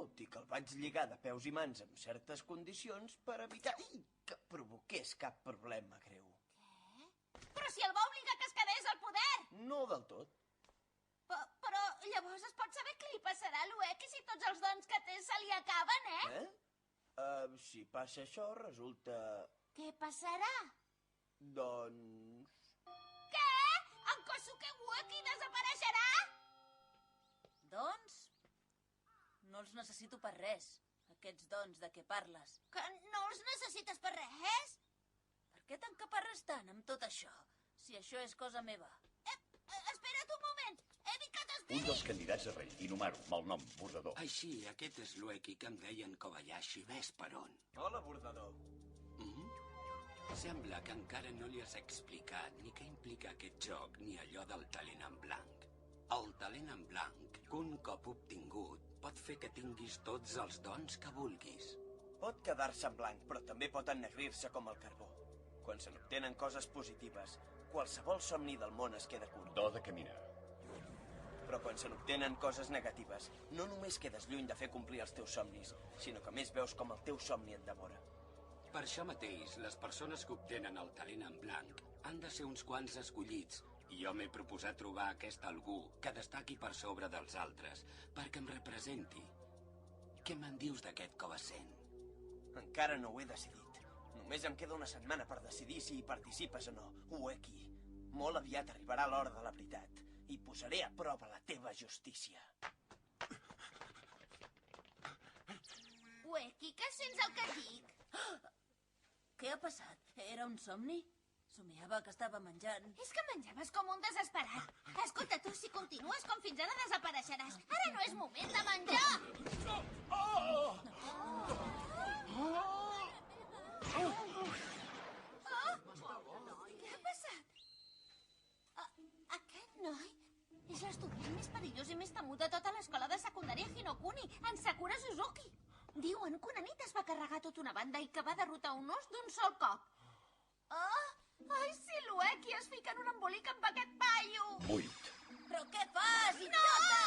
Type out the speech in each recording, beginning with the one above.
tot i que el vaig lligar de peus i mans en certes condicions per evitar que provoqués cap problema greu. Què? Però si el va obligar que es quedés al poder! No del tot. Però llavors es pot saber què li passarà a l'Ueki si tots els dons que té se li acaben, eh? Si passa això, resulta... Què passarà? Doncs... Què? En Kosuke Ueki desapareixerà? Doncs... no els necessito per res, aquests dons de què parles. Que no els necessites per res? Per què t'encaparres tant amb tot això, si això és cosa meva? Espera't un moment, he dit que t'esperi! Un dels candidats a rei, Inomaru, malnom, bordador. Així, aquest és l'Ueki que em deien Kobayashi, ves per on. Hola, bordador. Sembla que encara no li has explicat ni què implica aquest joc ni allò del talent en blanc. El talent en blanc, que un cop obtingut, pot fer que tinguis tots els dons que vulguis. Pot quedar-se en blanc, però també pot ennegrir-se com el carbó. Quan se n'obtenen coses positives, qualsevol somni del món es queda curt. Do de caminar. Però quan se n'obtenen coses negatives, no només quedes lluny de fer complir els teus somnis, sinó que més veus com el teu somni et devora. Per això mateix, les persones que obtenen el talent en blanc han de ser uns quants escollits, i jo m'he proposat trobar aquest algú que destaqui per sobre dels altres, perquè em representi. Què me'n dius d'aquest Kobasen? Encara no ho he decidit. Només em queda una setmana per decidir si hi participes o no, Ueki. Molt aviat arribarà l'hora de la veritat i posaré a prova la teva justícia. Ueki, què sents el que dic? Què ha passat? Era un somni? Somiava que estava menjant. És que menjaves com un desesperat. Escolta, tu, si continues com fins ara desapareixeràs. Ara no és moment de menjar! Què ha passat? Aquest noi és l'estudiant més perillós i més temut de tota l'escola de secundària Hinokuni, en Sakura Suzuki. Diuen que una nit es va carregar tota una banda i que va derrotar un os d'un sol cop. Ai, si l'Ueki es fica en un embolic amb aquest paio! 8. Però què fas, idiota?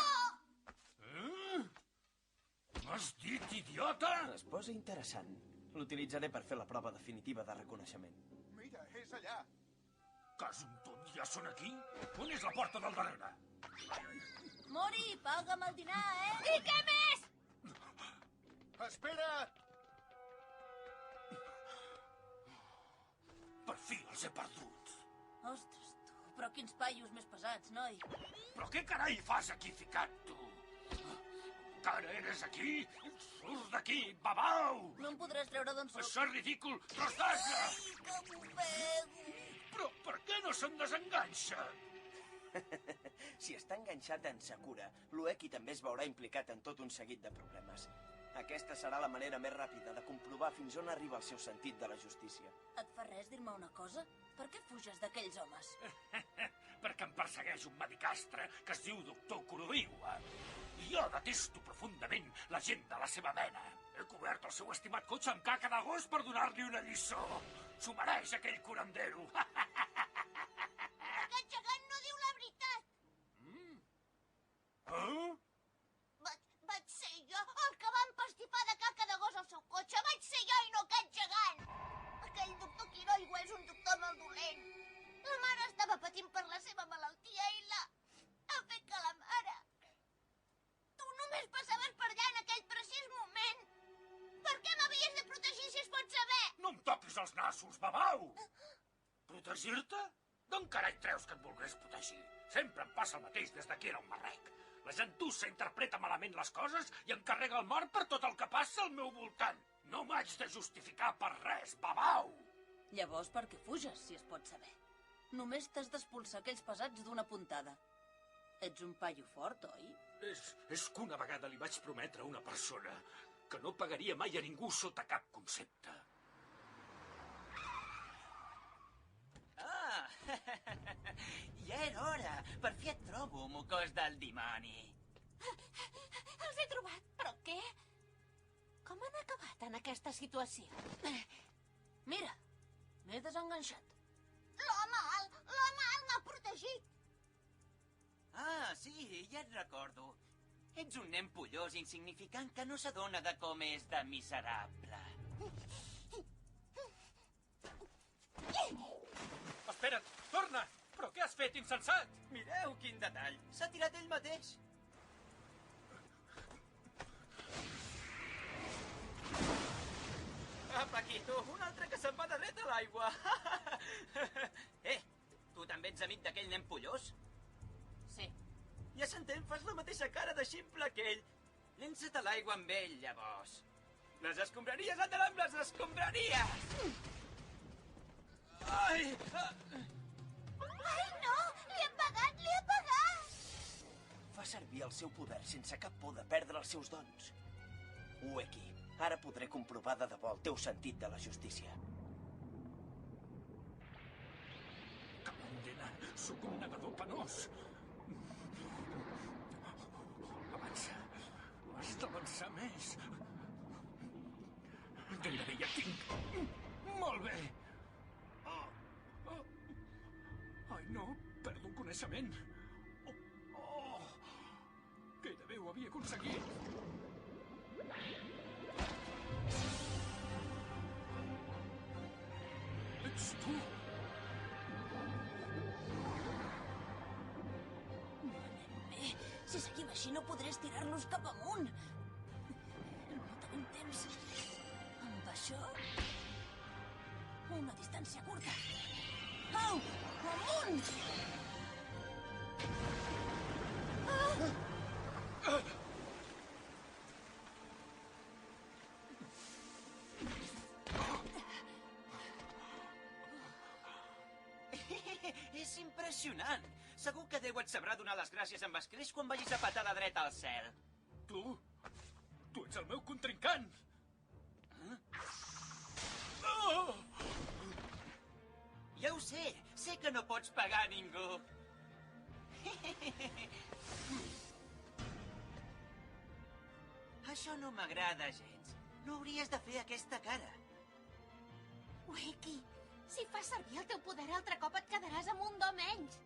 M'has dit idiota? Es posa interessant. L'utilitzaré per fer la prova definitiva de reconeixement. Mira, és allà. Cas un tot, ja són aquí? On és la porta del darrere? Mori, paga'm el dinar, I què més? Espera't! Per fi els he perdut. Ostres, tu, però quins paios més pesats, noi. Però què carai fas aquí ficat, tu? Encara eres aquí? Surts d'aquí, babau! No em podràs treure d'on soc. Això és ridícul! Rostassa! Ai, que m'ofego! Però per què no se'n desenganxa? Si està enganxat en Sakura, l'Ueki també es veurà implicat en tot un seguit de problemes. Aquesta serà la manera més ràpida de comprovar fins on arriba el seu sentit de la justícia. Et fa res dir-me una cosa? Per què fuges d'aquells homes? Perquè em persegueix un medicastre que es diu doctor Kuroiwa. I jo detesto profundament la gent de la seva mena. He cobert el seu estimat cotxe amb caca de gos per donar-li una lliçó. S'ho mereix, aquell curandero. Aquest gegant no diu la veritat. Vaig ser jo el que va empastifar de caca de gos al seu cotxe. Vaig ser jo i no aquest gegant. Aquell doctor Kuroiwa és un doctor molt dolent. La mare estava patint per la seva malaltia i ha fet que la mare... Tu només passaves per allà en aquell precís moment. Per què m'havies de protegir si es pot saber? No em toquis els nassos, babau! Protegir-te? D'on carai creus que et volgués protegir? Sempre em passa el mateix des que era un marrec. La gentussa interpreta malament les coses i em carrega el mort per tot el que passa al meu voltant. No m'haig de justificar per res, babau! Llavors per què fuges, si es pot saber? Només t'has d'expulsar aquells pesats d'una puntada. Ets un paio fort, oi? És que una vegada li vaig prometre a una persona que no pagaria mai a ningú sota cap concepte. Ja era hora. Per fi et trobo, mocós del dimoni. Els he trobat, però què? Com han acabat en aquesta situació? Mira, m'he desenganxat. L'home alt m'ha protegit. Sí, ja et recordo. Ets un nen pollós insignificant que no s'adona de com és de miserable. Espera't, torna! Però què has fet, insensat? Mireu quin detall. S'ha tirat ell mateix. Apa, aquí, tu. Un altre que se'n va de dret a l'aigua. Tu també ets amic d'aquell nen pollós? Sí. Ja s'entén, fas la mateixa cara de ximple que ell. Llença't a l'aigua amb ell, llavors. Les escombraries, endavant amb les escombraries! Ai! Ai, no! Li ha pegat, li ha pegat! Fa servir el seu poder sense cap por de perdre els seus dons. Ueki, ara podré comprovar de debò el teu sentit de la justícia. Camondena, sóc un nedador penós. Avança. Has d'avançar més. Gairebé ja tinc. Molt bé. Ai, no, perdo el coneixement. Gairebé ho havia aconseguit. Ets tu. Bé, si seguim així no podré estirar-los cap amunt. No tenim temps. Amb això... Una distància curta. Au! Amunt! És impressionant. Segur que Déu et sabrà donar les gràcies amb escreix quan vagis a patar de dreta al cel. Tu ets el meu contrincant. Ja ho sé que no pots pagar a ningú. Això no m'agrada gens. No hauries de fer aquesta cara. Ueki, si fas servir el teu poder altre cop et quedaràs amb un do menys.